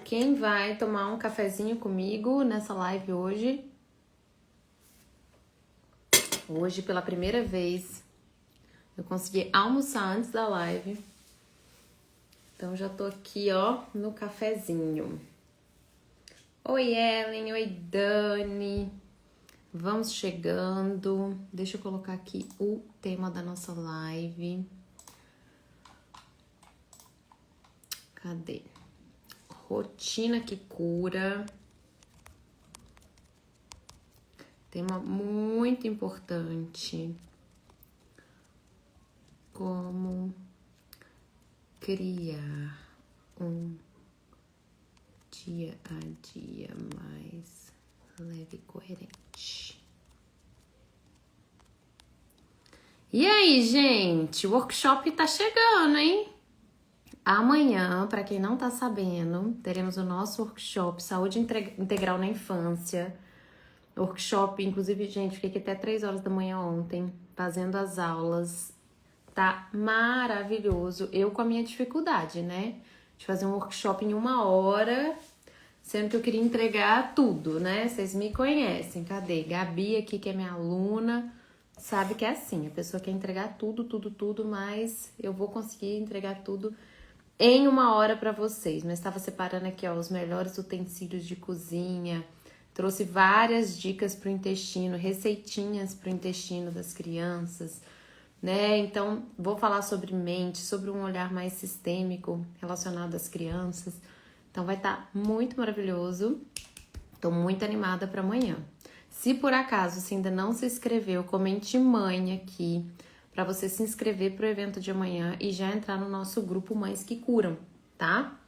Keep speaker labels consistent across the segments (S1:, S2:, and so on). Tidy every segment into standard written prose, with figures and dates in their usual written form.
S1: quem vai tomar um cafezinho comigo nessa live hoje. Hoje, pela primeira vez, eu consegui almoçar antes da live. Então, já tô aqui, ó, no cafezinho. Oi, Ellen. Oi, Dani. Vamos chegando. Deixa eu colocar aqui o tema da nossa live. Cadê? Rotina que cura. Tema muito importante. Como criar um dia a dia mais leve e coerente. E aí, gente? O workshop tá chegando, hein? Amanhã, para quem não tá sabendo, teremos o nosso workshop Saúde Integral na Infância. Workshop, inclusive, gente, fiquei aqui até 3 horas da manhã ontem, fazendo as aulas. Tá maravilhoso. Eu com a minha dificuldade, né? De fazer um workshop em 1 hora, sendo que eu queria entregar tudo, né? Vocês me conhecem. Cadê? Gabi aqui, que é minha aluna, sabe que é assim. A pessoa quer entregar tudo, mas eu vou conseguir entregar tudo em 1 hora para vocês. Mas estava separando aqui, ó, os melhores utensílios de cozinha. Trouxe várias dicas para o intestino, receitinhas para o intestino das crianças, né? Então, vou falar sobre mente, sobre um olhar mais sistêmico relacionado às crianças. Então, vai estar muito maravilhoso. Tô muito animada para amanhã. Se por acaso você ainda não se inscreveu, comente mãe aqui para você se inscrever pro evento de amanhã e já entrar no nosso grupo Mães que Curam, tá?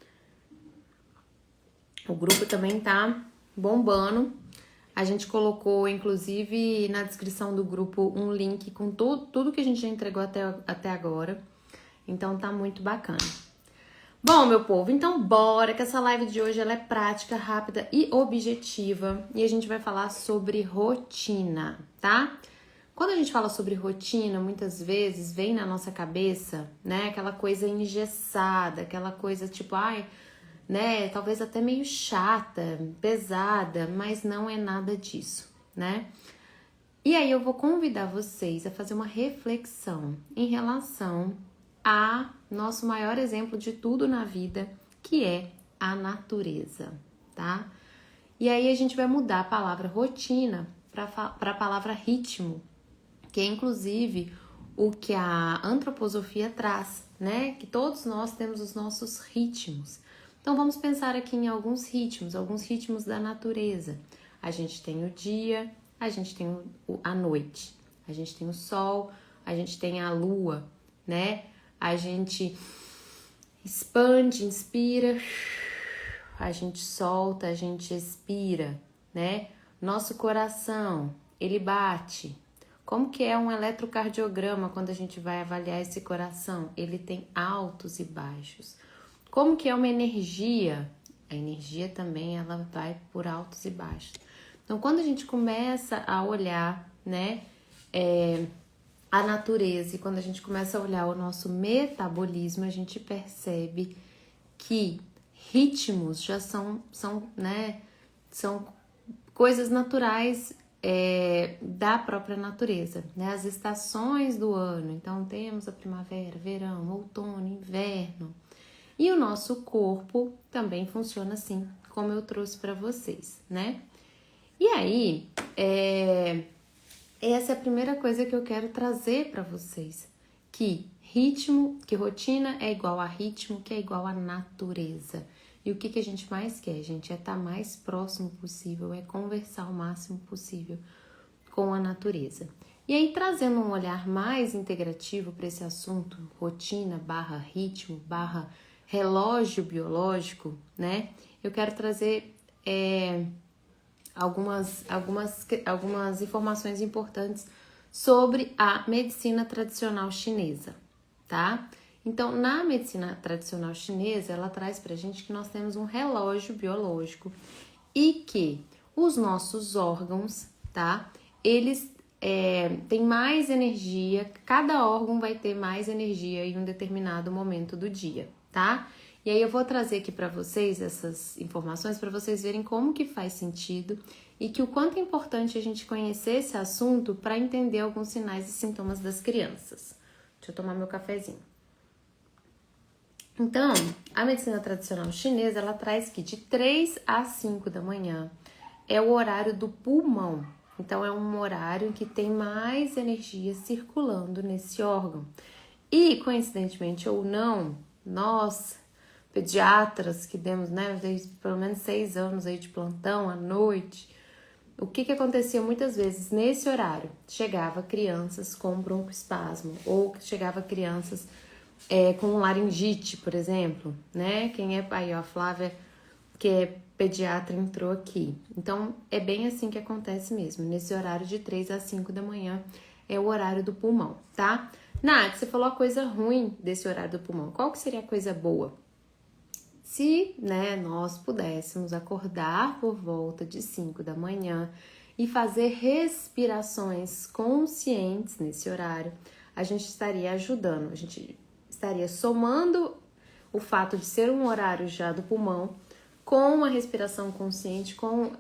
S1: O grupo também tá bombando. A gente colocou, inclusive, na descrição do grupo um link com tudo que a gente já entregou até agora. Então, tá muito bacana. Bom, meu povo, então bora que essa live de hoje ela é prática, rápida e objetiva. E a gente vai falar sobre rotina, tá? Quando a gente fala sobre rotina, muitas vezes vem na nossa cabeça, né, aquela coisa engessada, aquela coisa tipo, ai, né, talvez até meio chata, pesada, mas não é nada disso, né? E aí eu vou convidar vocês a fazer uma reflexão em relação a nosso maior exemplo de tudo na vida, que é a natureza, tá? E aí a gente vai mudar a palavra rotina para a palavra ritmo, que é inclusive o que a antroposofia traz, né? Que todos nós temos os nossos ritmos. Então vamos pensar aqui em alguns ritmos da natureza. A gente tem o dia, a gente tem a noite, a gente tem o sol, a gente tem a lua, né? A gente expande, inspira, a gente solta, a gente expira, né? Nosso coração, ele bate. Como que é um eletrocardiograma quando a gente vai avaliar esse coração? Ele tem altos e baixos. Como que é uma energia? A energia também, ela vai por altos e baixos. Então, quando a gente começa a olhar, né, a natureza e quando a gente começa a olhar o nosso metabolismo, a gente percebe que ritmos já são coisas naturais da própria natureza, né? As estações do ano. Então, temos a primavera, verão, outono, inverno. E o nosso corpo também funciona assim, como eu trouxe para vocês, né? E aí, essa é a primeira coisa que eu quero trazer para vocês, que rotina é igual a ritmo, que é igual a natureza. E o que a gente mais quer, gente, é estar mais próximo possível, é conversar o máximo possível com a natureza. E aí, trazendo um olhar mais integrativo para esse assunto, rotina / ritmo / relógio biológico, né? Eu quero trazer algumas informações importantes sobre a medicina tradicional chinesa, tá? Então, na medicina tradicional chinesa, ela traz pra gente que nós temos um relógio biológico e que os nossos órgãos, tá? Eles têm mais energia, cada órgão vai ter mais energia em um determinado momento do dia, tá? E aí eu vou trazer aqui para vocês essas informações para vocês verem como que faz sentido e que o quanto é importante a gente conhecer esse assunto para entender alguns sinais e sintomas das crianças. Deixa eu tomar meu cafezinho. Então, a medicina tradicional chinesa, ela traz que de 3 a 5 da manhã é o horário do pulmão. Então, é um horário em que tem mais energia circulando nesse órgão. E, coincidentemente ou não, nós, pediatras, que demos, né, desde pelo menos 6 anos aí de plantão à noite, o que acontecia muitas vezes nesse horário? Chegava crianças com broncoespasmo ou chegava crianças com laringite, por exemplo, né? Quem é aí, ó, a Flávia, que é pediatra, entrou aqui. Então, é bem assim que acontece mesmo. Nesse horário de 3 a 5 da manhã é o horário do pulmão, tá? Nath, você falou a coisa ruim desse horário do pulmão. Qual que seria a coisa boa? Se, né, nós pudéssemos acordar por volta de 5 da manhã e fazer respirações conscientes nesse horário, a gente estaria ajudando, a gente estaria somando o fato de ser um horário já do pulmão com uma respiração consciente, com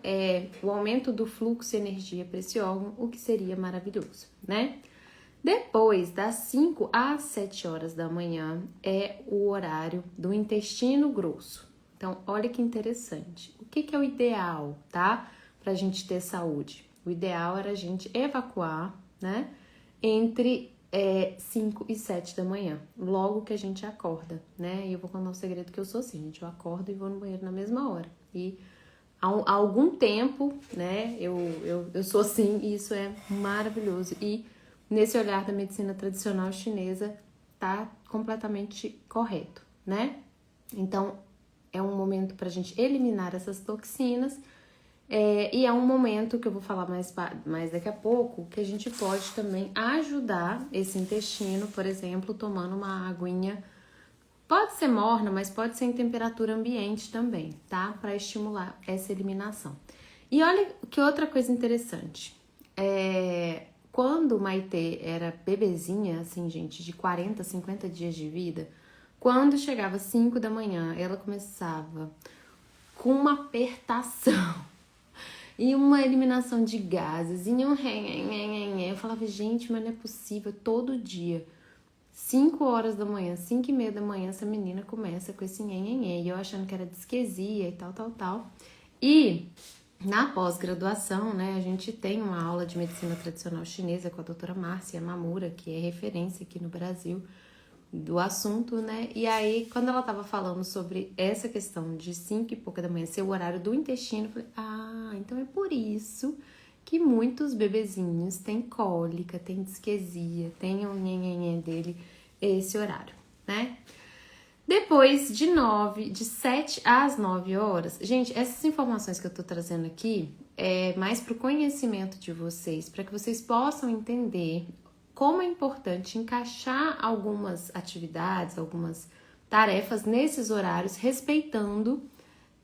S1: o aumento do fluxo de energia para esse órgão, o que seria maravilhoso, né? Depois, das 5 às 7 horas da manhã, é o horário do intestino grosso. Então, olha que interessante. O que é o ideal, tá? Pra gente ter saúde. O ideal era a gente evacuar, né? Entre 5 e 7 da manhã, logo que a gente acorda, né? E eu vou contar um segredo que eu sou assim, gente. Eu acordo e vou no banheiro na mesma hora. E há algum tempo, né? Eu sou assim e isso é maravilhoso. E nesse olhar da medicina tradicional chinesa, tá completamente correto, né? Então, é um momento para a gente eliminar essas toxinas e é um momento que eu vou falar mais daqui a pouco, que a gente pode também ajudar esse intestino, por exemplo, tomando uma aguinha, pode ser morna, mas pode ser em temperatura ambiente também, tá? Para estimular essa eliminação. E olha que outra coisa interessante, quando o Maitê era bebezinha, assim, gente, de 40, 50 dias de vida, quando chegava 5 da manhã, ela começava com uma apertação e uma eliminação de gases, e eu falava, gente, mas não é possível, todo dia, 5 horas da manhã, 5 e meia da manhã, essa menina começa com esse nhenhenhê, e eu achando que era disquesia e tal. E na pós-graduação, né, a gente tem uma aula de medicina tradicional chinesa com a doutora Márcia Mamura, que é referência aqui no Brasil do assunto, né? E aí, quando ela tava falando sobre essa questão de 5 e pouca da manhã ser o horário do intestino, eu falei, então é por isso que muitos bebezinhos têm cólica, têm disquesia, têm o nhenhenhê dele, esse horário, né? Depois de 7 às 9 horas, gente, essas informações que eu tô trazendo aqui é mais pro conhecimento de vocês, para que vocês possam entender como é importante encaixar algumas atividades, algumas tarefas nesses horários, respeitando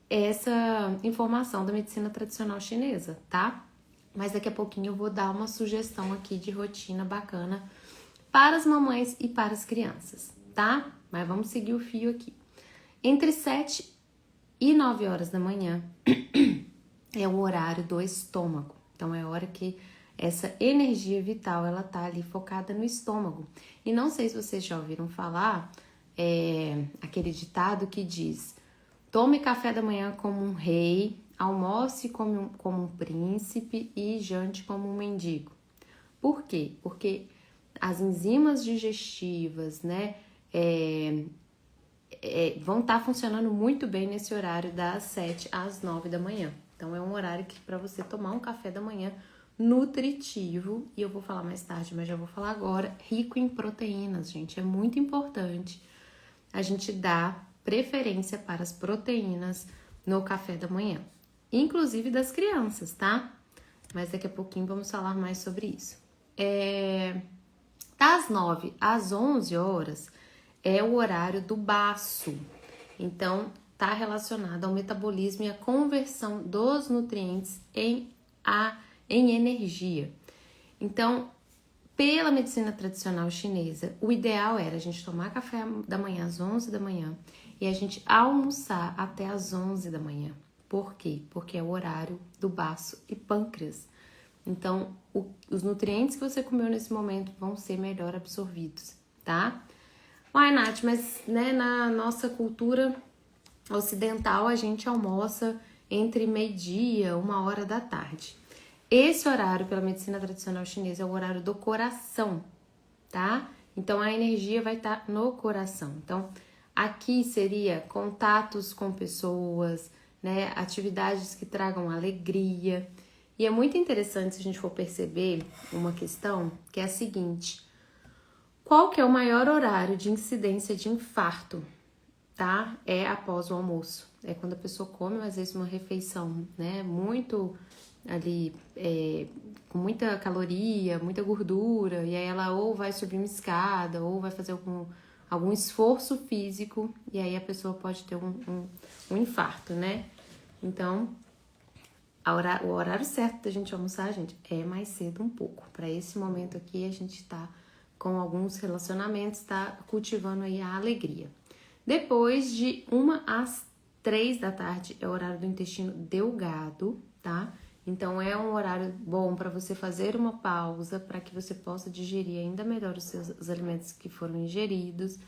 S1: essa informação da medicina tradicional chinesa, tá? Mas daqui a pouquinho eu vou dar uma sugestão aqui de rotina bacana para as mamães e para as crianças, tá? Mas vamos seguir o fio aqui. Entre 7 e 9 horas da manhã é o horário do estômago. Então é a hora que essa energia vital, ela tá ali focada no estômago. E não sei se vocês já ouviram falar aquele ditado que diz: tome café da manhã como um rei, almoce como um príncipe e jante como um mendigo. Por quê? Porque as enzimas digestivas, né, vão estar funcionando muito bem nesse horário das 7 às 9 da manhã. Então é um horário que para você tomar um café da manhã nutritivo, e eu vou falar mais tarde, mas já vou falar agora, rico em proteínas, gente. É muito importante a gente dar preferência para as proteínas no café da manhã, inclusive das crianças, tá? Mas daqui a pouquinho vamos falar mais sobre isso. Das 9 às 11 horas é o horário do baço. Então, tá relacionado ao metabolismo e à conversão dos nutrientes em energia. Então, pela medicina tradicional chinesa, o ideal era a gente tomar café da manhã às 11 da manhã e a gente almoçar até às 11 da manhã. Por quê? Porque é o horário do baço e pâncreas. Então, os nutrientes que você comeu nesse momento vão ser melhor absorvidos, tá? Uai, Nath, mas né, na nossa cultura ocidental a gente almoça entre meio-dia, 1h da tarde. Esse horário, pela medicina tradicional chinesa, é o horário do coração, tá? Então, a energia vai estar no coração. Então, aqui seria contatos com pessoas, né? Atividades que tragam alegria. E é muito interessante se a gente for perceber uma questão que é a seguinte: qual que é o maior horário de incidência de infarto, tá? É após o almoço. É quando a pessoa come, às vezes, uma refeição, né? Muito ali, com muita caloria, muita gordura, e aí ela ou vai subir uma escada, ou vai fazer algum esforço físico, e aí a pessoa pode ter um infarto, né? Então, o horário certo da gente almoçar, gente, é mais cedo um pouco. Para esse momento aqui, a gente tá com alguns relacionamentos, tá cultivando aí a alegria. Depois de 1 às 3 da tarde é o horário do intestino delgado, tá? Então é um horário bom para você fazer uma pausa para que você possa digerir ainda melhor os alimentos que foram ingeridos.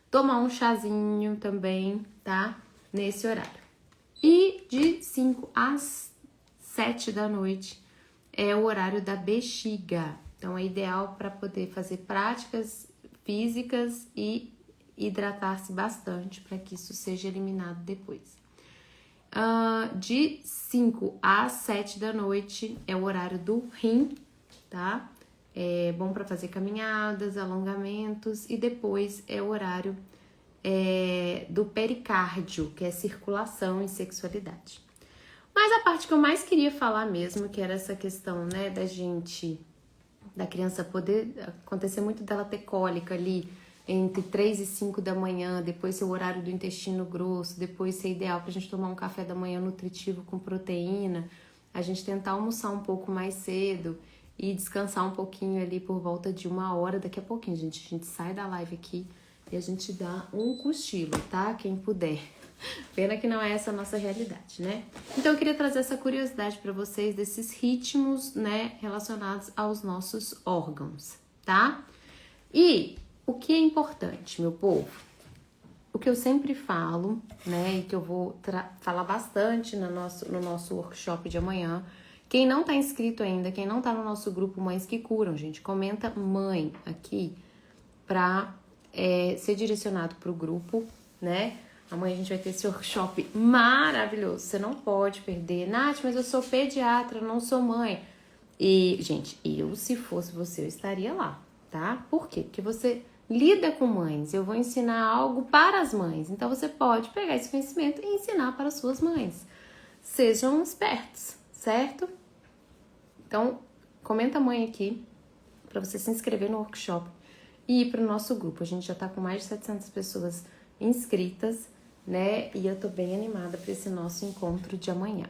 S1: Tomar um chazinho também, tá? Nesse horário. E de 5 às 7 da noite é o horário da bexiga. Então é ideal para poder fazer práticas físicas e hidratar-se bastante para que isso seja eliminado depois. De 5 às 7 da noite é o horário do rim, tá? É bom para fazer caminhadas, alongamentos, e depois é o horário do pericárdio, que é circulação e sexualidade. Mas a parte que eu mais queria falar mesmo, que era essa questão, né, da criança poder acontecer muito dela ter cólica ali entre 3 e 5 da manhã, depois ser o horário do intestino grosso, depois ser ideal pra gente tomar um café da manhã nutritivo com proteína, a gente tentar almoçar um pouco mais cedo e descansar um pouquinho ali por volta de 1h. Daqui a pouquinho, gente, a gente sai da live aqui e a gente dá um cochilo, tá? Quem puder. Pena que não é essa a nossa realidade, né? Então eu queria trazer essa curiosidade para vocês desses ritmos, né, relacionados aos nossos órgãos, tá? E o que é importante, meu povo? O que eu sempre falo, né, e que eu vou falar bastante no nosso workshop de amanhã. Quem não tá inscrito ainda, quem não tá no nosso grupo Mães que Curam, gente, comenta mãe aqui pra ser direcionado pro grupo, né? Amanhã a gente vai ter esse workshop maravilhoso, você não pode perder. Nath, mas eu sou pediatra, não sou mãe. E, gente, se fosse você, eu estaria lá, tá? Por quê? Porque você lida com mães, eu vou ensinar algo para as mães. Então, você pode pegar esse conhecimento e ensinar para as suas mães. Sejam espertos, certo? Então, comenta mãe aqui para você se inscrever no workshop e ir para o nosso grupo. A gente já tá com mais de 700 pessoas inscritas, né? E eu tô bem animada para esse nosso encontro de amanhã.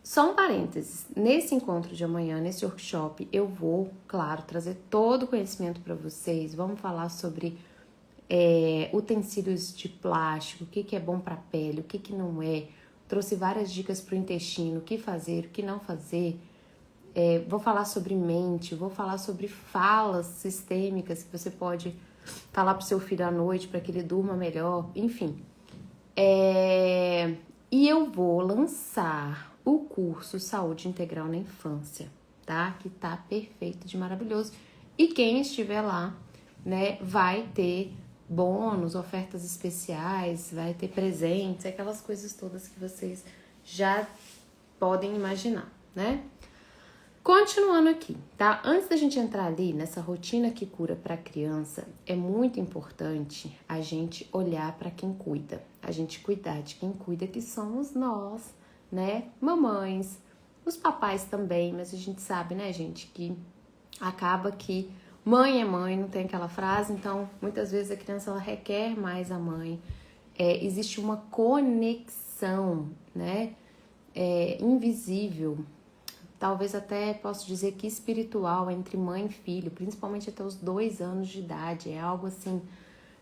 S1: Só um parênteses, nesse encontro de amanhã, nesse workshop, eu vou, claro, trazer todo o conhecimento para vocês. Vamos falar sobre utensílios de plástico, o que é bom para a pele, o que não é. Trouxe várias dicas para o intestino, o que fazer, o que não fazer. Vou falar sobre mente, vou falar sobre falas sistêmicas que você pode falar pro seu filho à noite para que ele durma melhor, enfim. E eu vou lançar o curso Saúde Integral na Infância, tá? Que tá perfeito, de maravilhoso. E quem estiver lá, né, vai ter bônus, ofertas especiais, vai ter presentes, aquelas coisas todas que vocês já podem imaginar, né? Continuando aqui, tá? Antes da gente entrar ali nessa rotina que cura para a criança, é muito importante a gente olhar para quem cuida, a gente cuidar de quem cuida, que somos nós, né? Mamães, os papais também, mas a gente sabe, né, gente, que acaba que mãe é mãe, não tem aquela frase, então muitas vezes a criança ela requer mais a mãe. Existe uma conexão, né, invisível, talvez até posso dizer que espiritual entre mãe e filho, principalmente até os 2 anos de idade. É algo assim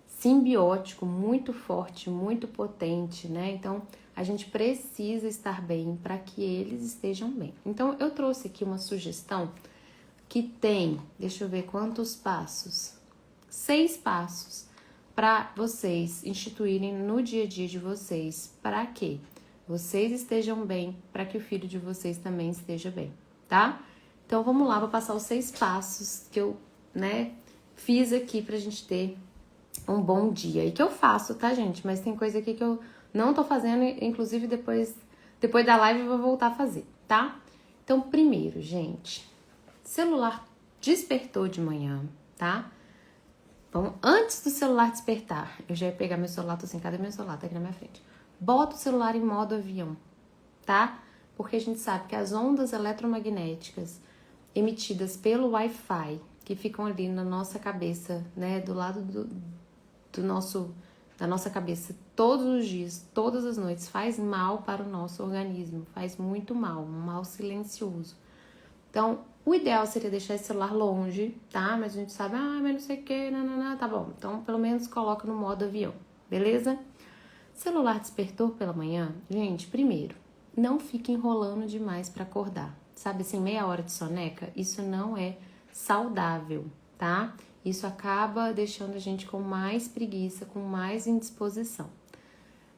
S1: simbiótico, muito forte, muito potente, né? Então a gente precisa estar bem para que eles estejam bem. Então eu trouxe aqui uma sugestão que tem, deixa eu ver quantos passos, 6 passos para vocês instituírem no dia a dia de vocês, para quê? Vocês estejam bem, para que o filho de vocês também esteja bem, tá? Então vamos lá, vou passar os 6 passos que eu, fiz aqui pra gente ter um bom dia. E que eu faço, tá, gente? Mas tem coisa aqui que eu não tô fazendo, inclusive depois da live eu vou voltar a fazer, tá? Então, primeiro, gente, celular despertou de manhã, tá? Então, antes do celular despertar, eu já ia pegar meu celular, tô sem, cadê meu celular? Tá aqui na minha frente. Bota o celular em modo avião, tá? Porque a gente sabe que as ondas eletromagnéticas emitidas pelo Wi-Fi, que ficam ali na nossa cabeça, né, do lado da nossa cabeça todos os dias, todas as noites, faz mal para o nosso organismo, faz muito mal, um mal silencioso. Então, o ideal seria deixar esse celular longe, tá? Mas a gente sabe, mas não sei o que, não, tá bom. Então, pelo menos coloca no modo avião, beleza? Celular despertou pela manhã, gente, primeiro, não fique enrolando demais para acordar. Sabe assim, meia hora de soneca, isso não é saudável, tá? Isso acaba deixando a gente com mais preguiça, com mais indisposição.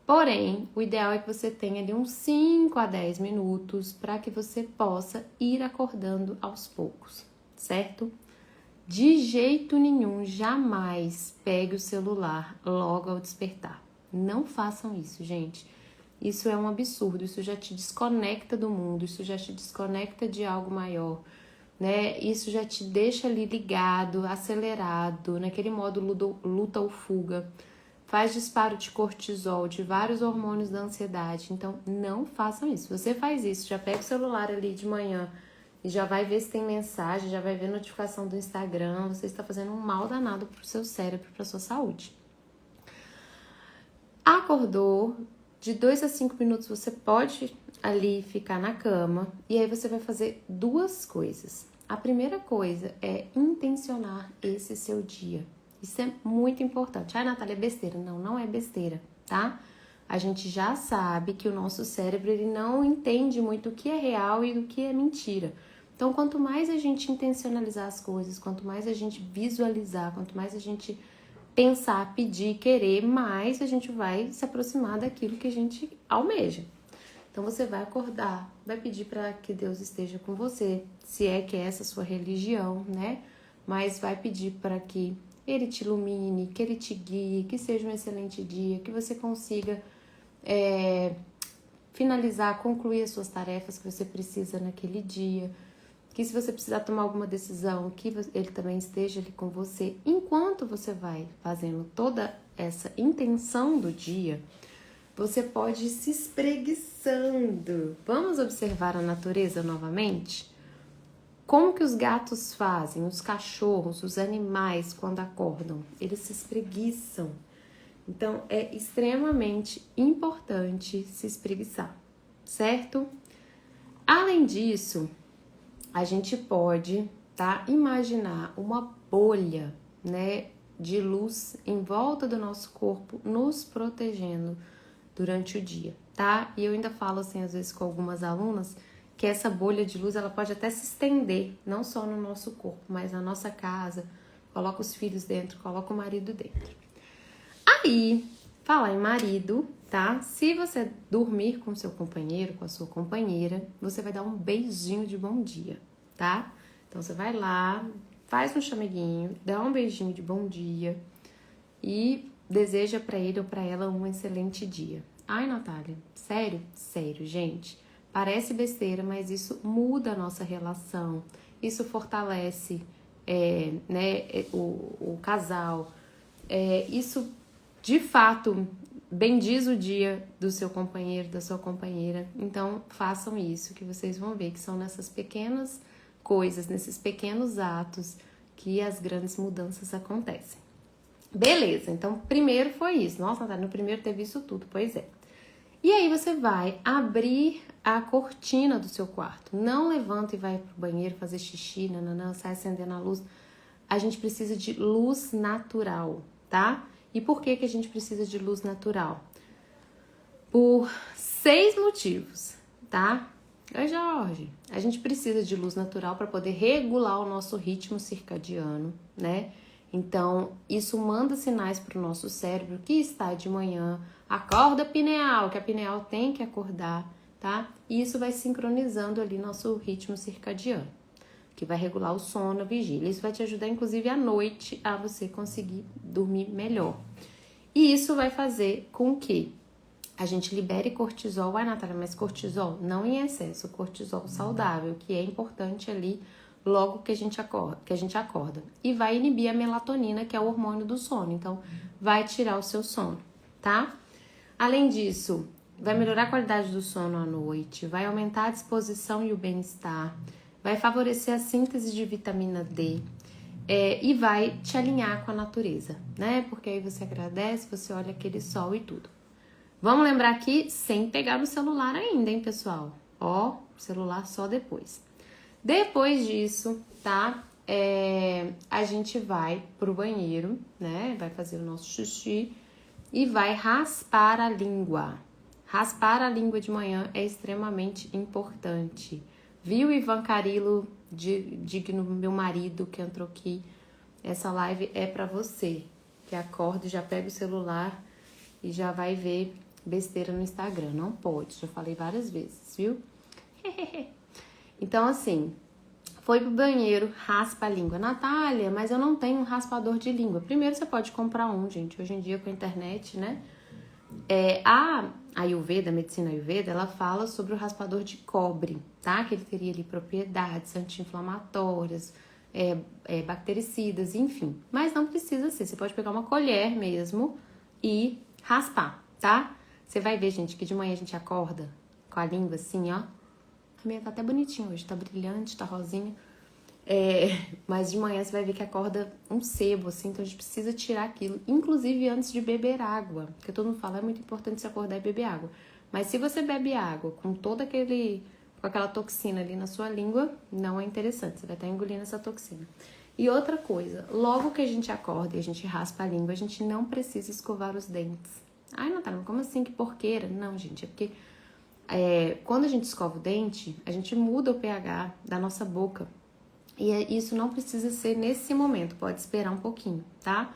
S1: Porém, o ideal é que você tenha ali uns 5 a 10 minutos para que você possa ir acordando aos poucos, certo? De jeito nenhum, jamais pegue o celular logo ao despertar. Não façam isso, gente. Isso é um absurdo, isso já te desconecta do mundo, isso já te desconecta de algo maior, né? Isso já te deixa ali ligado, acelerado, naquele modo luta ou fuga. Faz disparo de cortisol, de vários hormônios da ansiedade. Então, não façam isso. Se você faz isso, já pega o celular ali de manhã e já vai ver se tem mensagem, já vai ver notificação do Instagram, você está fazendo um mal danado pro seu cérebro, pra sua saúde. Acordou, de 2 a 5 minutos você pode ali ficar na cama e aí você vai fazer 2 coisas. A primeira coisa é intencionar esse seu dia. Isso é muito importante. Natália, é besteira. Não, não é besteira, tá? A gente já sabe que o nosso cérebro ele não entende muito o que é real e do que é mentira. Então, quanto mais a gente intencionalizar as coisas, quanto mais a gente visualizar, quanto mais a gente pensar, pedir, querer, mais a gente vai se aproximar daquilo que a gente almeja. Então você vai acordar, vai pedir para que Deus esteja com você, se é que é essa a sua religião, né? Mas vai pedir para que Ele te ilumine, que Ele te guie, que seja um excelente dia, que você consiga finalizar, concluir as suas tarefas que você precisa naquele dia. Que se você precisar tomar alguma decisão, que ele também esteja ali com você. Enquanto você vai fazendo toda essa intenção do dia, você pode ir se espreguiçando. Vamos observar a natureza novamente? Como que os gatos fazem, os cachorros, os animais quando acordam? Eles se espreguiçam. Então, é extremamente importante se espreguiçar, certo? Além disso, a gente pode, imaginar uma bolha, né, de luz em volta do nosso corpo, nos protegendo durante o dia, tá? E eu ainda falo assim, às vezes, com algumas alunas, que essa bolha de luz, ela pode até se estender, não só no nosso corpo, mas na nossa casa. Coloca os filhos dentro, coloca o marido dentro. Aí, falar em marido, tá? Se você dormir com seu companheiro, com a sua companheira, você vai dar um beijinho de bom dia, tá? Então, você vai lá, faz um chameguinho, dá um beijinho de bom dia e deseja pra ele ou pra ela um excelente dia. Ai, Natália, sério? Sério, gente. Parece besteira, mas isso muda a nossa relação. Isso fortalece o casal. Isso, de fato, bendiz o dia do seu companheiro, da sua companheira. Então, façam isso, que vocês vão ver que são nessas pequenas coisas, nesses pequenos atos que as grandes mudanças acontecem. Beleza, então primeiro foi isso. Nossa, Natália, no primeiro teve isso tudo, pois é. E aí você vai abrir a cortina do seu quarto. Não levanta e vai pro banheiro fazer xixi, não, sai acendendo a luz. A gente precisa de luz natural, tá? E por que que a gente precisa de luz natural? Por 6 motivos, tá? Oi, Jorge. A gente precisa de luz natural para poder regular o nosso ritmo circadiano, né? Então, isso manda sinais para o nosso cérebro que está de manhã. Acorda pineal, que a pineal tem que acordar, tá? E isso vai sincronizando ali nosso ritmo circadiano, que vai regular o sono, a vigília. Isso vai te ajudar, inclusive, à noite a você conseguir dormir melhor. E isso vai fazer com que a gente libere cortisol. Ai, Natália, mas cortisol não em excesso, cortisol saudável, que é importante ali logo que a gente acorda. E vai inibir a melatonina, que é o hormônio do sono. Então, vai tirar o seu sono, tá? Além disso, vai melhorar a qualidade do sono à noite, vai aumentar a disposição e o bem-estar, vai favorecer a síntese de vitamina D e vai te alinhar com a natureza, né? Porque aí você agradece, você olha aquele sol e tudo. Vamos lembrar aqui, sem pegar no celular ainda, hein, pessoal? Ó, celular só depois. Depois disso, tá? A gente vai pro banheiro, né? Vai fazer o nosso xixi e vai raspar a língua. Raspar a língua de manhã é extremamente importante. Viu, Ivan Carilo, digno meu marido que entrou aqui? Essa live é pra você, que acorda e já pega o celular e já vai ver besteira no Instagram. Não pode, já falei várias vezes, viu? Então, assim, foi pro banheiro, raspa a língua. Natália, mas eu não tenho um raspador de língua. Primeiro você pode comprar um, gente. Hoje em dia com a internet, né? A Ayurveda, a medicina Ayurveda, ela fala sobre o raspador de cobre, tá? Que ele teria ali propriedades anti-inflamatórias, bactericidas, enfim. Mas não precisa ser. Você pode pegar uma colher mesmo e raspar, tá? Você vai ver, gente, que de manhã a gente acorda com a língua assim, ó. A minha tá até bonitinha hoje, tá brilhante, tá rosinha. Mas de manhã você vai ver que acorda um sebo, assim, então a gente precisa tirar aquilo, inclusive antes de beber água, porque todo mundo fala, é muito importante você acordar e beber água. Mas se você bebe água com com aquela toxina ali na sua língua, não é interessante, você vai estar engolindo essa toxina. E outra coisa, logo que a gente acorda e a gente raspa a língua, a gente não precisa escovar os dentes. Ai, Natália, como assim? Que porqueira? Não, gente, é porque quando a gente escova o dente, a gente muda o pH da nossa boca. E isso não precisa ser nesse momento, pode esperar um pouquinho, tá?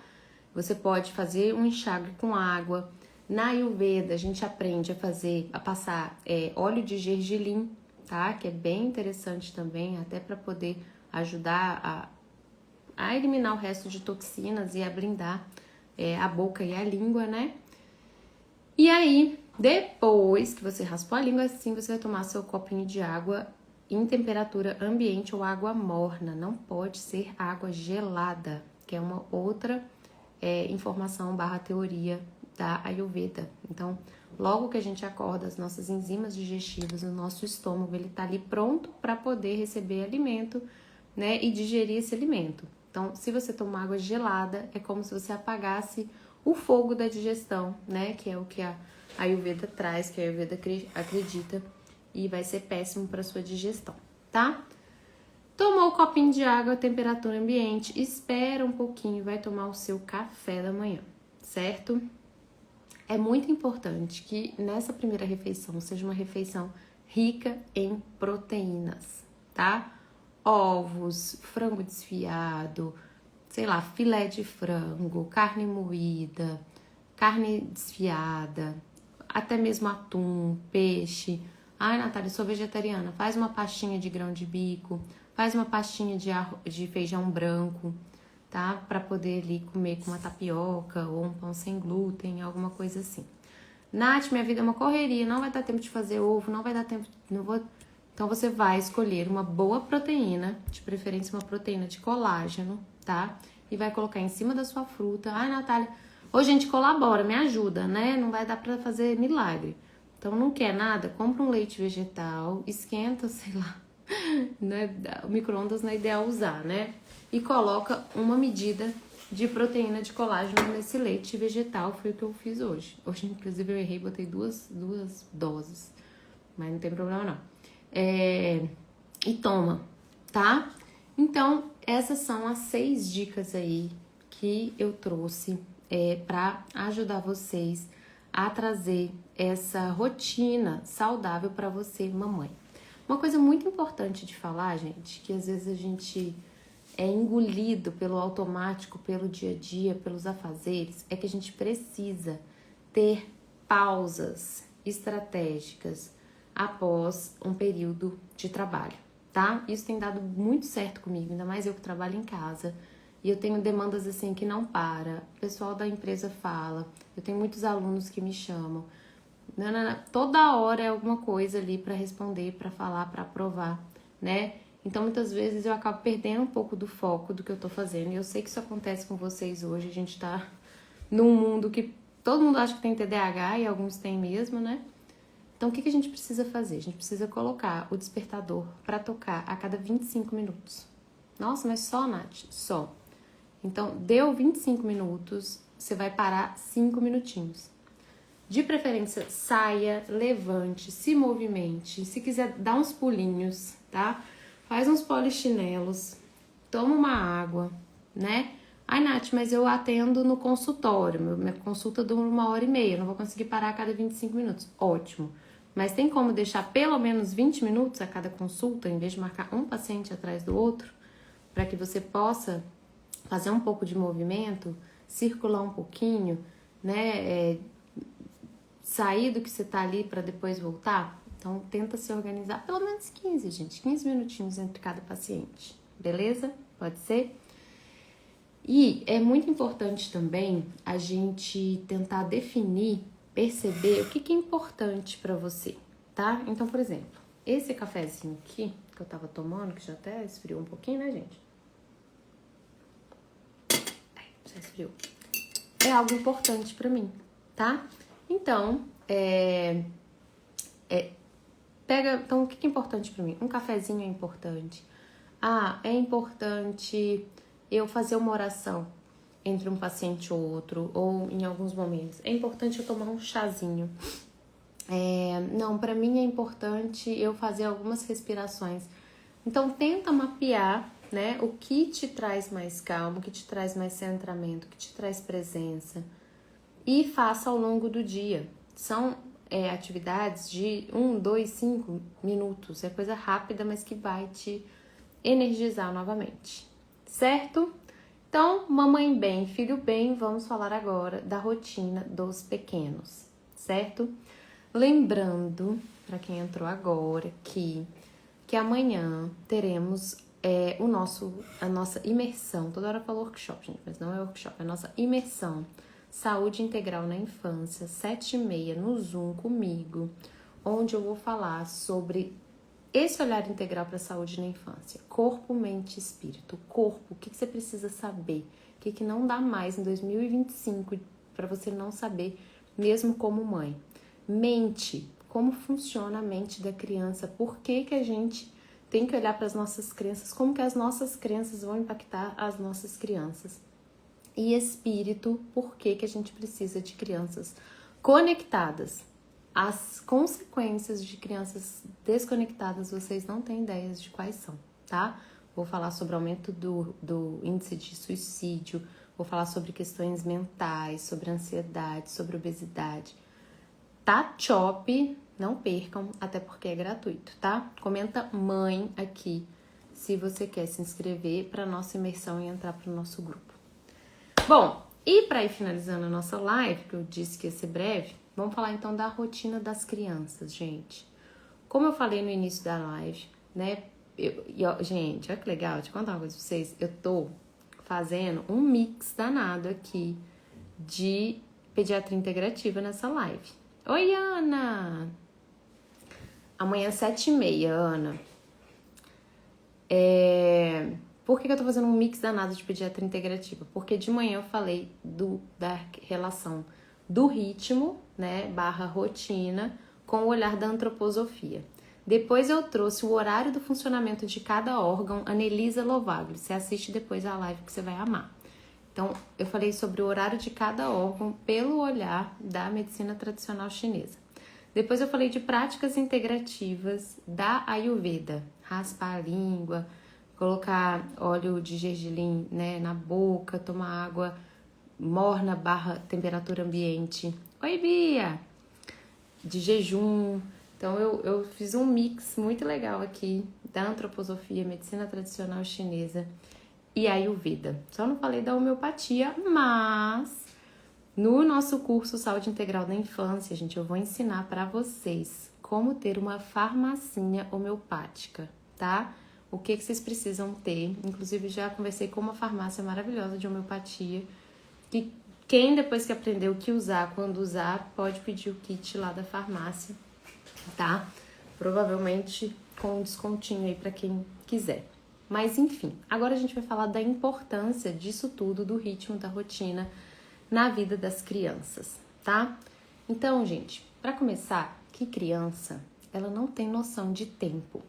S1: Você pode fazer um enxágue com água. Na Ayurveda, a gente aprende a passar óleo de gergelim, tá? Que é bem interessante também, até para poder ajudar a eliminar o resto de toxinas e a blindar a boca e a língua, né? E aí, depois que você raspou a língua assim, você vai tomar seu copinho de água em temperatura ambiente ou água morna. Não pode ser água gelada, que é uma outra informação / teoria da Ayurveda. Então, logo que a gente acorda, as nossas enzimas digestivas, o nosso estômago, ele tá ali pronto para poder receber alimento, né, e digerir esse alimento. Então, se você tomar água gelada, é como se você apagasse o fogo da digestão, né, que é o que a Ayurveda traz, que a Ayurveda acredita, e vai ser péssimo para sua digestão, tá? Tomou o copinho de água, temperatura ambiente, espera um pouquinho, vai tomar o seu café da manhã, certo? É muito importante que nessa primeira refeição seja uma refeição rica em proteínas, tá? Ovos, frango desfiado, sei lá, filé de frango, carne moída, carne desfiada, até mesmo atum, peixe. Ai, Natália, eu sou vegetariana. Faz uma pastinha de grão de bico, faz uma pastinha de feijão branco, tá? Pra poder ali comer com uma tapioca ou um pão sem glúten, alguma coisa assim. Nath, minha vida é uma correria, não vai dar tempo de fazer ovo, não vai dar tempo, não vou... Então você vai escolher uma boa proteína, de preferência uma proteína de colágeno, tá? E vai colocar em cima da sua fruta. Ai, Natália, ô gente, colabora, me ajuda, né? Não vai dar pra fazer milagre. Então, não quer nada? Compra um leite vegetal, esquenta, sei lá, né? O micro-ondas não é ideal usar, né? E coloca uma medida de proteína de colágeno nesse leite vegetal. Foi o que eu fiz hoje. Hoje, inclusive, eu errei, botei duas doses. Mas não tem problema, não. E toma, tá? Então, essas são as 6 dicas aí que eu trouxe para ajudar vocês a trazer essa rotina saudável para você, mamãe. Uma coisa muito importante de falar, gente, que às vezes a gente é engolido pelo automático, pelo dia a dia, pelos afazeres, é que a gente precisa ter pausas estratégicas após um período de trabalho, tá? Isso tem dado muito certo comigo, ainda mais eu que trabalho em casa. E eu tenho demandas assim que não para. O pessoal da empresa fala, eu tenho muitos alunos que me chamam. Toda hora é alguma coisa ali para responder, para falar, para aprovar, né? Então, muitas vezes eu acabo perdendo um pouco do foco do que eu tô fazendo. E eu sei que isso acontece com vocês hoje. A gente tá num mundo que todo mundo acha que tem TDAH e alguns têm mesmo, né? Então, o que a gente precisa fazer? A gente precisa colocar o despertador para tocar a cada 25 minutos. Nossa, mas só, Nath? Só. Então, deu 25 minutos, você vai parar 5 minutinhos. De preferência, saia, levante, se movimente. Se quiser, dá uns pulinhos, tá? Faz uns polichinelos, toma uma água, né? Ai, Nath, mas eu atendo no consultório. Minha consulta dura 1h30, eu não vou conseguir parar a cada 25 minutos. Ótimo. Mas tem como deixar pelo menos 20 minutos a cada consulta, em vez de marcar um paciente atrás do outro, para que você possa fazer um pouco de movimento, circular um pouquinho, né? Sair do que você tá ali para depois voltar. Então, tenta se organizar pelo menos 15, gente. 15 minutinhos entre cada paciente. Beleza? Pode ser? E é muito importante também a gente tentar definir, perceber o que é importante para você, tá? Então, por exemplo, esse cafezinho aqui que eu tava tomando, que já até esfriou um pouquinho, né, gente? Já esfriou. É algo importante para mim, tá? Então, então, o que é importante para mim? Um cafezinho é importante. É importante eu fazer uma oração entre um paciente ou outro, ou em alguns momentos. É importante eu tomar um chazinho. Não, para mim é importante eu fazer algumas respirações. Então, tenta mapear, né, o que te traz mais calma, o que te traz mais centramento, o que te traz presença. E faça ao longo do dia. São atividades de 1, 2, 5 minutos. É coisa rápida, mas que vai te energizar novamente. Certo? Então, mamãe bem, filho bem, vamos falar agora da rotina dos pequenos. Certo? Lembrando, para quem entrou agora, que amanhã teremos a nossa imersão. Toda hora eu falo workshop, gente, mas não é workshop, é a nossa imersão. Saúde Integral na Infância, 7h30 no Zoom comigo, onde eu vou falar sobre esse olhar integral para a saúde na infância. Corpo, mente e espírito. Corpo, o que você precisa saber? O que não dá mais em 2025 para você não saber, mesmo como mãe? Mente, como funciona a mente da criança? Por que a gente tem que olhar para as nossas crenças? Como que as nossas crenças vão impactar as nossas crianças? E espírito, por que a gente precisa de crianças conectadas? As consequências de crianças desconectadas, vocês não têm ideias de quais são, tá? Vou falar sobre o aumento do índice de suicídio, vou falar sobre questões mentais, sobre ansiedade, sobre obesidade. Tá top, não percam, até porque é gratuito, tá? Comenta mãe aqui se você quer se inscrever para nossa imersão e entrar para o nosso grupo. Bom, e para ir finalizando a nossa live, que eu disse que ia ser breve, vamos falar então da rotina das crianças, gente. Como eu falei no início da live, né? Gente, olha que legal, deixa eu contar uma coisa pra vocês. Eu tô fazendo um mix danado aqui de pediatria integrativa nessa live. Oi, Ana! Amanhã 7h30, Ana. Por que eu tô fazendo um mix danado de pediatria integrativa? Porque de manhã eu falei da relação do ritmo, né, / rotina, com o olhar da antroposofia. Depois eu trouxe o horário do funcionamento de cada órgão, Anelisa Lovaglio. Você assiste depois a live que você vai amar. Então, eu falei sobre o horário de cada órgão pelo olhar da medicina tradicional chinesa. Depois eu falei de práticas integrativas da Ayurveda. Raspar a língua, colocar óleo de gergelim, né, na boca, tomar água morna barra temperatura ambiente. Oi, Bia! De jejum. Então, eu fiz um mix muito legal aqui da antroposofia, medicina tradicional chinesa e Ayurveda. Só não falei da homeopatia, mas no nosso curso Saúde Integral da Infância, gente, eu vou ensinar para vocês como ter uma farmacinha homeopática, tá? O que vocês precisam ter. Inclusive, já conversei com uma farmácia maravilhosa de homeopatia, que quem depois que aprendeu o que usar, quando usar, pode pedir o kit lá da farmácia, tá? Provavelmente com um descontinho aí para quem quiser. Mas enfim, agora a gente vai falar da importância disso tudo, do ritmo, da rotina na vida das crianças, tá? Então, gente, para começar, que criança, ela não tem noção de tempo.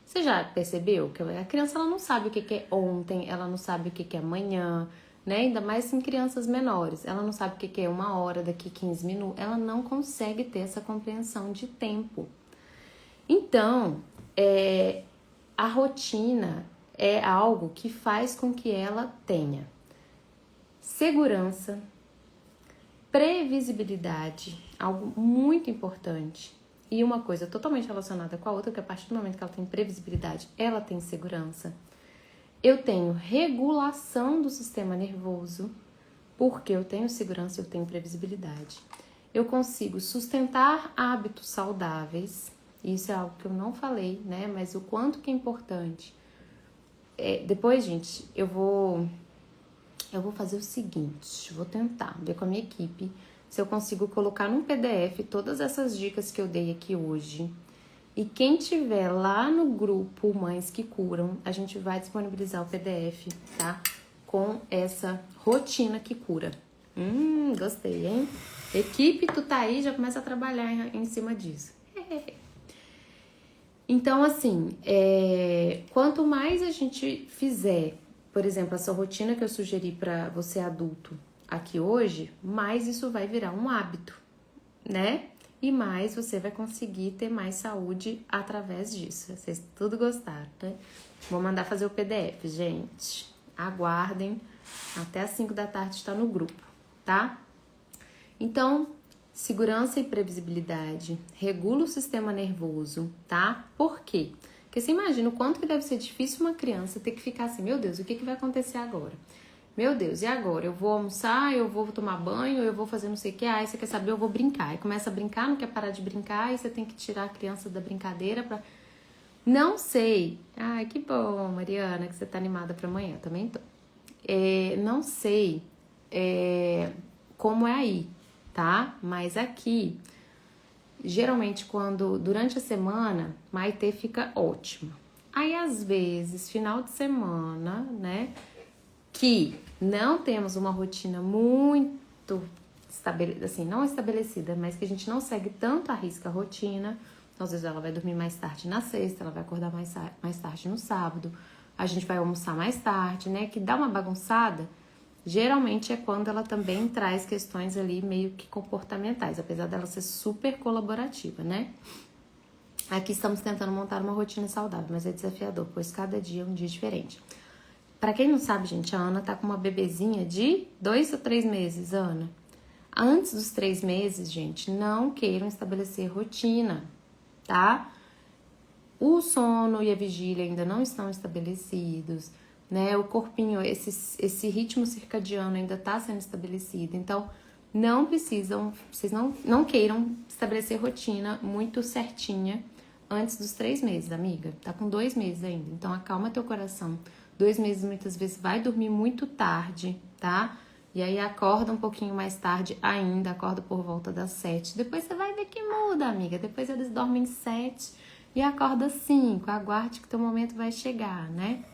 S1: Você já percebeu que a criança ela não sabe o que é ontem, ela não sabe o que é amanhã, né? Ainda mais em crianças menores. Ela não sabe o que é 1 hora, daqui 15 minutos. Ela não consegue ter essa compreensão de tempo. Então, a rotina é algo que faz com que ela tenha segurança, previsibilidade, algo muito importante. E uma coisa totalmente relacionada com a outra, que a partir do momento que ela tem previsibilidade, ela tem segurança. Eu tenho regulação do sistema nervoso, porque eu tenho segurança, eu tenho previsibilidade. Eu consigo sustentar hábitos saudáveis, isso é algo que eu não falei, né? Mas o quanto que é importante. Depois, gente, eu vou fazer o seguinte, vou tentar ver com a minha equipe se eu consigo colocar num PDF todas essas dicas que eu dei aqui hoje. E quem tiver lá no grupo Mães que Curam, a gente vai disponibilizar o PDF, tá? Com essa rotina que cura. Gostei, hein? Equipe, tu tá aí, já começa a trabalhar em cima disso. Então, assim, quanto mais a gente fizer, por exemplo, essa rotina que eu sugeri para você adulto aqui hoje, mais isso vai virar um hábito, né? E mais você vai conseguir ter mais saúde através disso. Vocês tudo gostaram, né? Vou mandar fazer o PDF, gente. Aguardem. Até às 5 da tarde está no grupo, tá? Então, segurança e previsibilidade. Regula o sistema nervoso, tá? Por quê? Porque você imagina o quanto que deve ser difícil uma criança ter que ficar assim, meu Deus, o que vai acontecer agora? Meu Deus, e agora? Eu vou almoçar, eu vou tomar banho, eu vou fazer não sei o que, aí você quer saber, eu vou brincar. Aí começa a brincar, não quer parar de brincar, aí você tem que tirar a criança da brincadeira pra... Não sei. Ai, que bom, Mariana, que você tá animada pra amanhã, também tô. Não sei como é aí, tá? Mas aqui, geralmente durante a semana, Maitê fica ótima. Aí, às vezes, final de semana, né? Que não temos uma rotina muito estabelecida, assim, não estabelecida, mas que a gente não segue tanto à risca a rotina. Então, às vezes ela vai dormir mais tarde na sexta, ela vai acordar mais tarde no sábado, a gente vai almoçar mais tarde, né? Que dá uma bagunçada, geralmente é quando ela também traz questões ali meio que comportamentais, apesar dela ser super colaborativa, né? Aqui estamos tentando montar uma rotina saudável, mas é desafiador, pois cada dia é um dia diferente. Pra quem não sabe, gente, a Ana tá com uma bebezinha de 2 ou 3 meses, Ana. Antes dos 3 meses, gente, não queiram estabelecer rotina, tá? O sono e a vigília ainda não estão estabelecidos, né? O corpinho, esse ritmo circadiano ainda tá sendo estabelecido. Então, não precisam, vocês não queiram estabelecer rotina muito certinha antes dos 3 meses, amiga. Tá com 2 meses ainda, então acalma teu coração. 2 meses muitas vezes vai dormir muito tarde, tá? E aí acorda um pouquinho mais tarde ainda, acorda por volta das 7. Depois você vai ver que muda, amiga. Depois eles dormem 7 e acorda 5. Aguarde que teu momento vai chegar, né?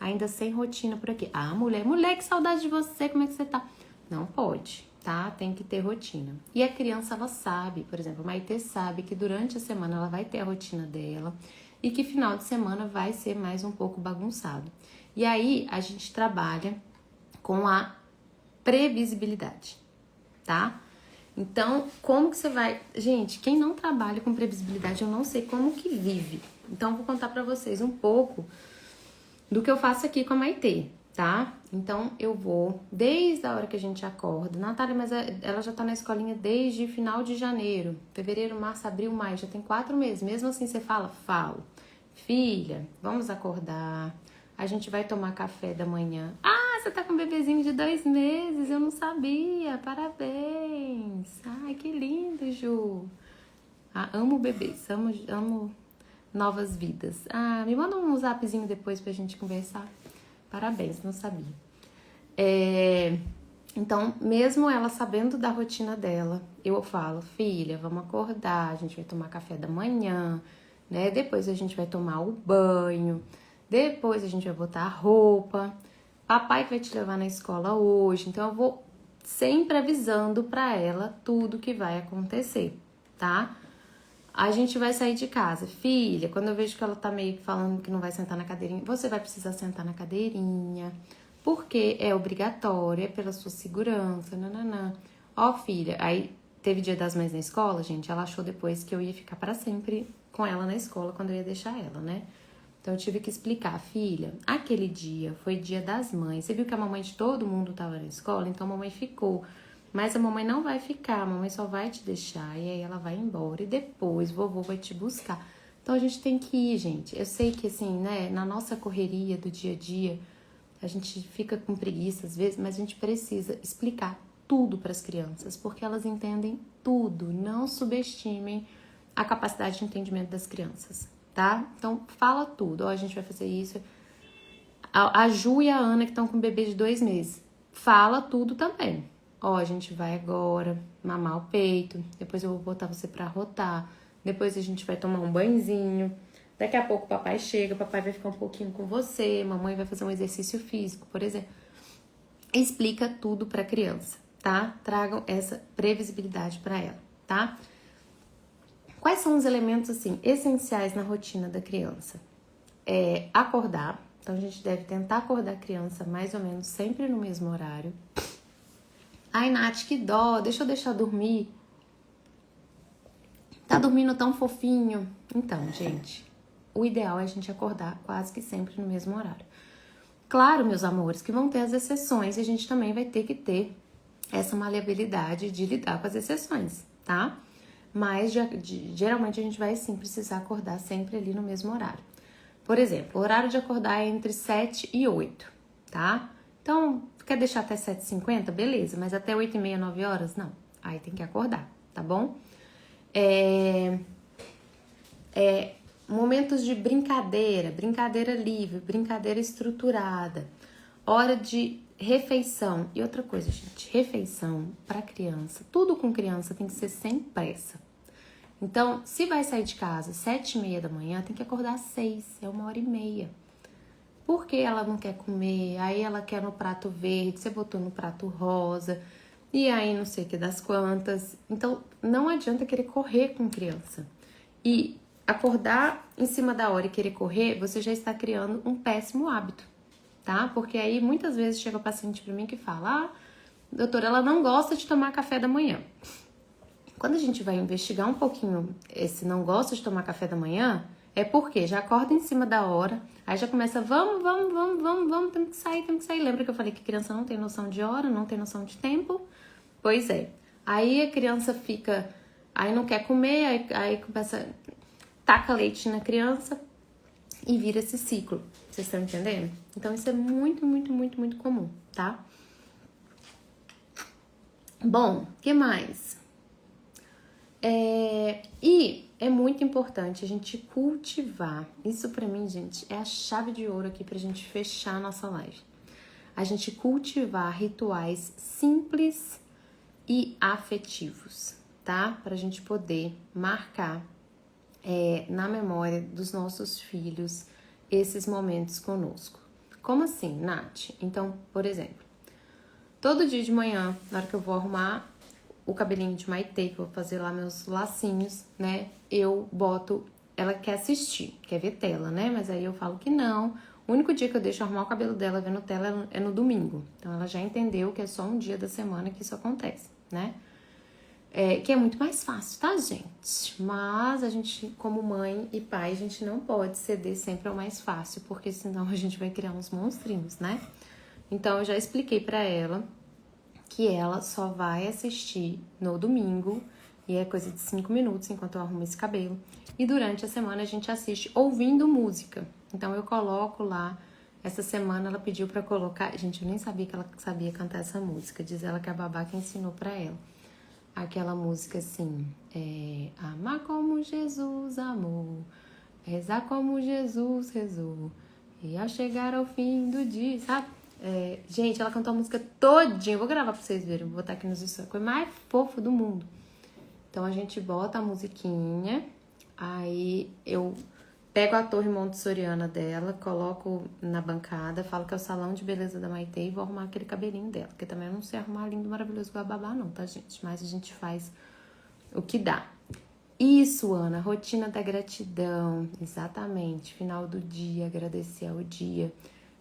S1: Ainda sem rotina por aqui. Ah, mulher, que saudade de você, como é que você tá? Não pode, tá? Tem que ter rotina. E a criança, ela sabe, por exemplo, a Maitê sabe que durante a semana ela vai ter a rotina dela e que final de semana vai ser mais um pouco bagunçado. E aí, a gente trabalha com a previsibilidade, tá? Então, como que você vai... Gente, quem não trabalha com previsibilidade, eu não sei como que vive. Então, eu vou contar pra vocês um pouco do que eu faço aqui com a Maitê, tá? Então, eu vou, desde a hora que a gente acorda. Natália, mas ela já tá na escolinha desde final de janeiro. Fevereiro, março, abril, maio. Já tem 4 meses. Mesmo assim, você fala? Falo. Filha, vamos acordar. A gente vai tomar café da manhã. Ah, você tá com um bebezinho de 2 meses. Eu não sabia. Parabéns. Ai, que lindo, Ju. Ah, amo bebês. Amo novas vidas. Ah, me manda um zapzinho depois pra gente conversar. Parabéns, não sabia. Então, mesmo ela sabendo da rotina dela, eu falo, filha, vamos acordar, a gente vai tomar café da manhã, né? Depois a gente vai tomar o banho, depois a gente vai botar a roupa, papai que vai te levar na escola hoje. Então, eu vou sempre avisando pra ela tudo que vai acontecer, tá? A gente vai sair de casa. Filha, quando eu vejo que ela tá meio que falando que não vai sentar na cadeirinha, você vai precisar sentar na cadeirinha, porque é obrigatório, é pela sua segurança, nananã. Ó, filha, aí teve Dia das Mães na escola, gente, ela achou depois que eu ia ficar para sempre com ela na escola quando eu ia deixar ela, né? Então eu tive que explicar, filha, aquele dia foi Dia das Mães. Você viu que a mamãe de todo mundo tava na escola, então a mamãe ficou. Mas a mamãe não vai ficar, a mamãe só vai te deixar e aí ela vai embora e depois vovô vai te buscar. Então a gente tem que ir, gente. Eu sei que assim, né, na nossa correria do dia a dia, a gente fica com preguiça às vezes, mas a gente precisa explicar tudo para as crianças, porque elas entendem tudo. Não subestimem a capacidade de entendimento das crianças, tá? Então fala tudo. Ó, a gente vai fazer isso. A Ju e a Ana que estão com um bebê de 2 meses, fala tudo também. Ó, a gente vai agora mamar o peito, depois eu vou botar você pra rotar, depois a gente vai tomar um banhozinho, daqui a pouco o papai chega, o papai vai ficar um pouquinho com você, mamãe vai fazer um exercício físico, por exemplo. Explica tudo pra criança, tá? Tragam essa previsibilidade pra ela, tá? Quais são os elementos, assim, essenciais na rotina da criança? Acordar, então a gente deve tentar acordar a criança mais ou menos sempre no mesmo horário. Ai, Nath, que dó, deixa eu deixar dormir. Tá dormindo tão fofinho. Então, gente, o ideal é a gente acordar quase que sempre no mesmo horário. Claro, meus amores, que vão ter as exceções e a gente também vai ter que ter essa maleabilidade de lidar com as exceções, tá? Mas geralmente a gente vai sim precisar acordar sempre ali no mesmo horário. Por exemplo, o horário de acordar é entre 7 e 8, tá? Então, quer deixar até 7h50? Beleza, mas até 8h30, 9 horas? Não. Aí tem que acordar, tá bom? Momentos de brincadeira, brincadeira livre, brincadeira estruturada, hora de refeição. E outra coisa, gente, refeição para criança, tudo com criança tem que ser sem pressa. Então, se vai sair de casa 7h30 da manhã, tem que acordar às 6, é 1h30. Porque ela não quer comer, aí ela quer no prato verde, você botou no prato rosa, e aí não sei o que das quantas. Então, não adianta querer correr com criança. E acordar em cima da hora e querer correr, você já está criando um péssimo hábito, tá? Porque aí muitas vezes chega o paciente pra mim que fala, doutora, ela não gosta de tomar café da manhã. Quando a gente vai investigar um pouquinho esse não gosta de tomar café da manhã, é porque já acorda em cima da hora, aí já começa, vamos, temos que sair. Lembra que eu falei que criança não tem noção de hora, não tem noção de tempo? Pois é. Aí a criança fica, aí não quer comer, aí começa, taca leite na criança e vira esse ciclo. Vocês estão entendendo? Então isso é muito, muito, muito, muito comum, tá? Bom, o que mais? E é muito importante a gente cultivar. Isso pra mim, gente, é a chave de ouro aqui pra gente fechar a nossa live. A gente cultivar rituais simples e afetivos, tá? Pra gente poder marcar na memória dos nossos filhos esses momentos conosco. Como assim, Nath? Então, por exemplo, todo dia de manhã, na hora que eu vou arrumar o cabelinho de Maitê, que eu vou fazer lá meus lacinhos, né? Eu boto... Ela quer assistir, quer ver tela, né? Mas aí eu falo que não. O único dia que eu deixo arrumar o cabelo dela vendo tela é no domingo. Então ela já entendeu que é só um dia da semana que isso acontece, né? Que é muito mais fácil, tá, gente? Mas a gente, como mãe e pai, a gente não pode ceder sempre ao mais fácil, porque senão a gente vai criar uns monstrinhos, né? Então eu já expliquei pra ela que ela só vai assistir no domingo, e é coisa de 5 minutos enquanto eu arrumo esse cabelo. E durante a semana a gente assiste ouvindo música. Então eu coloco lá. Essa semana ela pediu pra colocar. Gente, eu nem sabia que ela sabia cantar essa música. Diz ela que a babá que ensinou pra ela. Aquela música assim, amar como Jesus amou, rezar como Jesus rezou, e ao chegar ao fim do dia, sabe? Gente, ela cantou a música todinha, eu vou gravar pra vocês verem, vou botar aqui nos stories, a coisa mais fofa do mundo. Então a gente bota a musiquinha, aí eu pego a torre montessoriana dela, coloco na bancada, falo que é o salão de beleza da Maitê e vou arrumar aquele cabelinho dela. Porque também eu não sei arrumar lindo, maravilhoso igual a babá não, tá, gente? Mas a gente faz o que dá. Isso, Ana, rotina da gratidão. Exatamente. Final do dia, agradecer ao dia.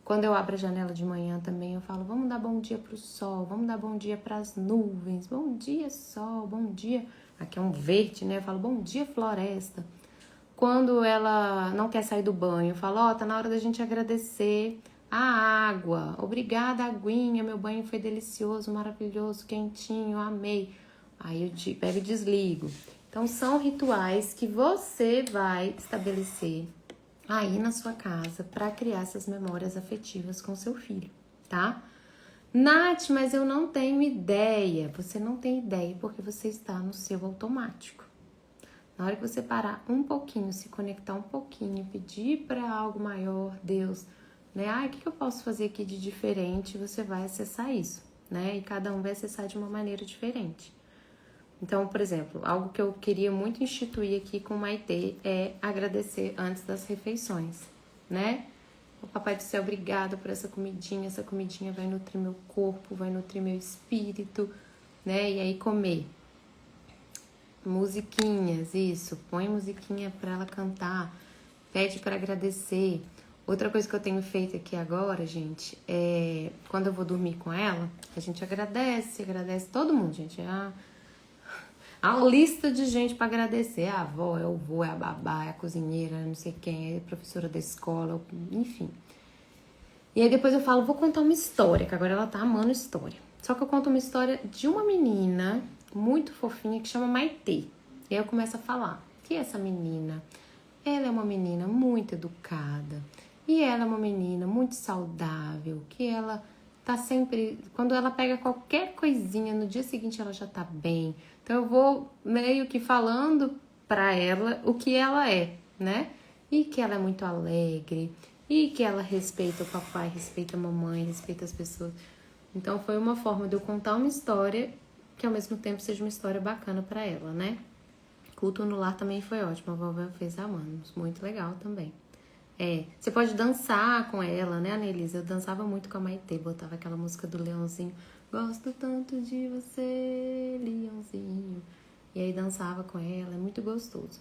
S1: Quando eu abro a janela de manhã também, eu falo, vamos dar bom dia pro sol, vamos dar bom dia pras nuvens. Bom dia, sol, bom dia. Aqui é um verde, né? Eu falo, bom dia, floresta. Quando ela não quer sair do banho, eu falo, tá na hora da gente agradecer a água. Obrigada, aguinha, meu banho foi delicioso, maravilhoso, quentinho, amei. Aí eu pego e desligo. Então, são rituais que você vai estabelecer aí na sua casa para criar essas memórias afetivas com seu filho, tá? Nath, mas eu não tenho ideia. Você não tem ideia porque você está no seu automático. Na hora que você parar um pouquinho, se conectar um pouquinho, pedir para algo maior, Deus, né? O que eu posso fazer aqui de diferente? Você vai acessar isso, né? E cada um vai acessar de uma maneira diferente. Então, por exemplo, algo que eu queria muito instituir aqui com o Maitê é agradecer antes das refeições, né? O Papai do Céu, obrigada por essa comidinha vai nutrir meu corpo, vai nutrir meu espírito, né? E aí comer. Musiquinhas, isso, põe musiquinha pra ela cantar, pede pra agradecer. Outra coisa que eu tenho feito aqui agora, gente, é quando eu vou dormir com ela, a gente agradece todo mundo, gente. A lista de gente pra agradecer, a avó, é o vô, é a babá, é a cozinheira, não sei quem, é a professora da escola, enfim. E aí depois eu falo, vou contar uma história, que agora ela tá amando história. Só que eu conto uma história de uma menina muito fofinha que chama Maitê. E aí eu começo a falar que essa menina, ela é uma menina muito educada. E ela é uma menina muito saudável, que ela tá sempre... Quando ela pega qualquer coisinha, no dia seguinte ela já tá bem. Então eu vou meio que falando pra ela o que ela é, né? E que ela é muito alegre, e que ela respeita o papai, respeita a mamãe, respeita as pessoas. Então foi uma forma de eu contar uma história que ao mesmo tempo seja uma história bacana pra ela, né? Culto no lar também foi ótimo, a vovó fez a Manos, muito legal também. Você pode dançar com ela, né, Anelisa? Eu dançava muito com a Maitê, botava aquela música do Leãozinho. Gosto tanto de você, Leãozinho. E aí dançava com ela, é muito gostoso.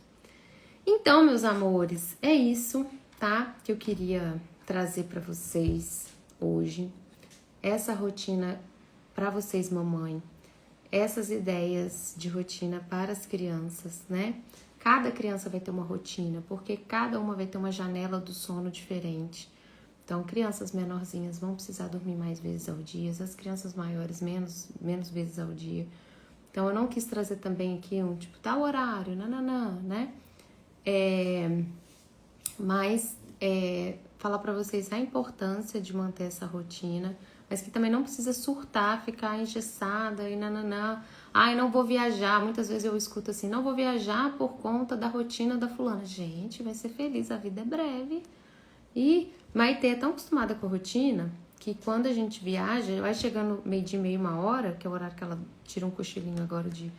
S1: Então, meus amores, é isso, tá? Que eu queria trazer pra vocês hoje. Essa rotina pra vocês, mamãe. Essas ideias de rotina para as crianças, né? Cada criança vai ter uma rotina, porque cada uma vai ter uma janela do sono diferente. Então, crianças menorzinhas vão precisar dormir mais vezes ao dia, as crianças maiores menos vezes ao dia. Então, eu não quis trazer também aqui um tipo, tal horário, nananã, né? Mas falar pra vocês a importância de manter essa rotina, mas que também não precisa surtar, ficar engessada e nananã. Ai, não vou viajar. Muitas vezes eu escuto assim, não vou viajar por conta da rotina da fulana. Gente, vai ser feliz, a vida é breve. E Maitê é tão acostumada com a rotina que quando a gente viaja, vai chegando meio-dia, meia, 1 hora, que é o horário que ela tira um cochilinho agora de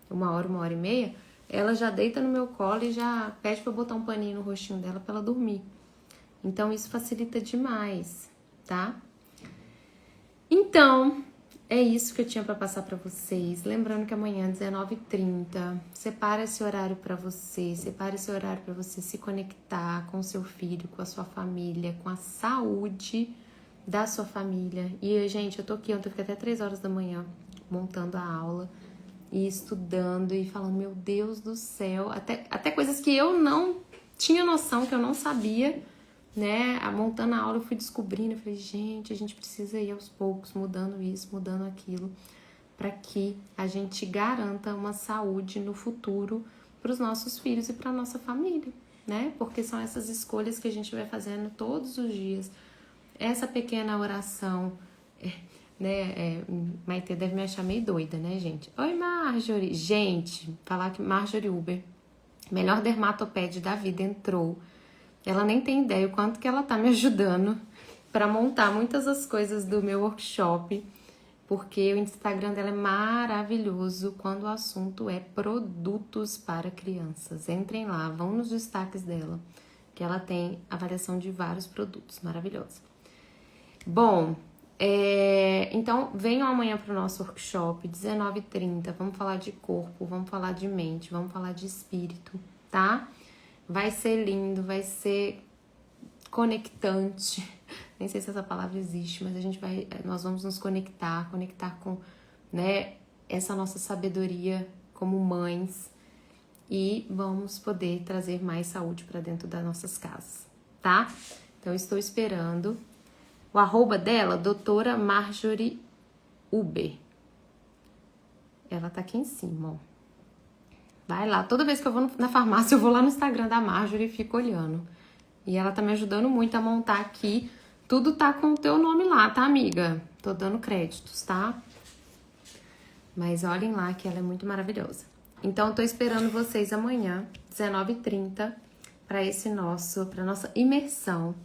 S1: 1 hora e meia, ela já deita no meu colo e já pede pra eu botar um paninho no rostinho dela pra ela dormir. Então, isso facilita demais, tá? Então, é isso que eu tinha para passar para vocês. Lembrando que amanhã, 19h30, separa esse horário para você, separa esse horário para você se conectar com o seu filho, com a sua família, com a saúde da sua família. E, gente, eu tô aqui ontem, eu fiquei até 3 horas da manhã montando a aula e estudando e falando, meu Deus do céu, até coisas que eu não tinha noção, que eu não sabia, né? Montando a aula eu fui descobrindo, eu falei, gente, a gente precisa ir aos poucos, mudando isso, mudando aquilo, para que a gente garanta uma saúde no futuro para os nossos filhos e para nossa família, né? Porque são essas escolhas que a gente vai fazendo todos os dias. Essa pequena oração, né? Maite deve me achar meio doida, né, gente? Oi, Marjorie. Gente, falar que Marjorie Uber, melhor dermatopede da vida, entrou. Ela nem tem ideia o quanto que ela tá me ajudando para montar muitas das coisas do meu workshop, porque o Instagram dela é maravilhoso quando o assunto é produtos para crianças. Entrem lá, vão nos destaques dela, que ela tem avaliação de vários produtos, maravilhosa. Bom, então venham amanhã para o nosso workshop, 19h30, vamos falar de corpo, vamos falar de mente, vamos falar de espírito, tá? Vai ser lindo, vai ser conectante. Nem sei se essa palavra existe, mas nós vamos nos conectar com, né, essa nossa sabedoria como mães e vamos poder trazer mais saúde para dentro das nossas casas, tá? Então, estou esperando. O arroba dela, doutora Marjorie Uber. Ela tá aqui em cima, ó. Vai lá, toda vez que eu vou na farmácia, eu vou lá no Instagram da Marjorie e fico olhando. E ela tá me ajudando muito a montar aqui. Tudo tá com o teu nome lá, tá, amiga? Tô dando créditos, tá? Mas olhem lá que ela é muito maravilhosa. Então, eu tô esperando vocês amanhã, 19h30, pra nossa imersão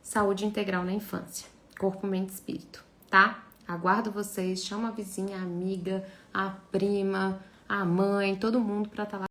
S1: Saúde Integral na Infância. Corpo, Mente e Espírito, tá? Aguardo vocês, chama a vizinha, a amiga, a prima, a mãe, todo mundo pra estar lá.